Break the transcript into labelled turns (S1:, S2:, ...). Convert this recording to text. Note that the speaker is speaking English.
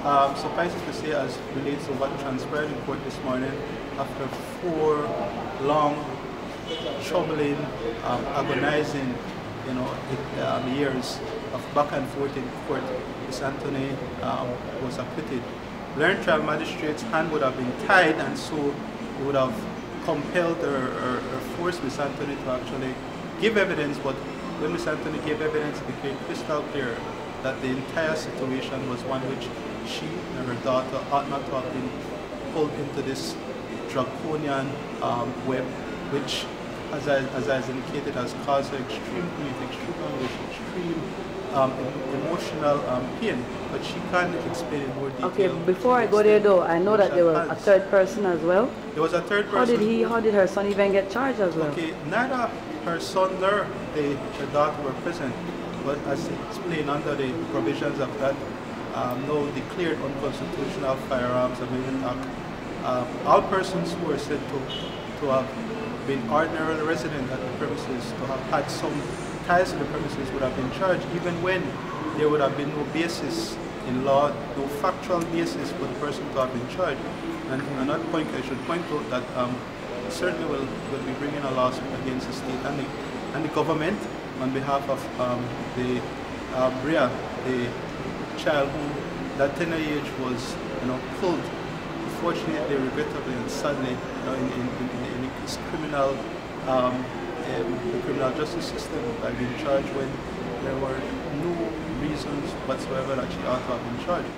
S1: Suffice it to say, as relates to what transpired in court this morning, after 4 long, troubling, agonizing, years of back and forth in court, Miss Anthony was acquitted. Learned trial magistrate's hand would have been tied, and so he would have compelled or forced Miss Anthony to actually give evidence. But when Miss Anthony gave evidence, it became crystal clear that the entire situation was one which she and her daughter ought not to have been pulled into this draconian web, which, as I indicated, has caused her extreme grief, extreme anguish, extreme emotional pain. But she can't explain in more detail.
S2: Okay, before I go there though, I know that there was a third person as well.
S1: There was a third person.
S2: How did her son even get charged as well?
S1: Okay, neither her son nor her daughter were present, but as explained under the provisions of that now declared unconstitutional Firearms Amendment Act, all persons who were said to have been ordinarily resident at the premises, to have had some ties to the premises, would have been charged, even when there would have been no basis in law, no factual basis for the person to have been charged. And at that point, I should point out that certainly will be bringing a lawsuit against the state and the government on behalf of the Bria, the child who, that tender age, was pulled, unfortunately, regrettably and sadly, in this criminal, the criminal justice system by being charged when there were no reasons whatsoever that she ought to have been charged.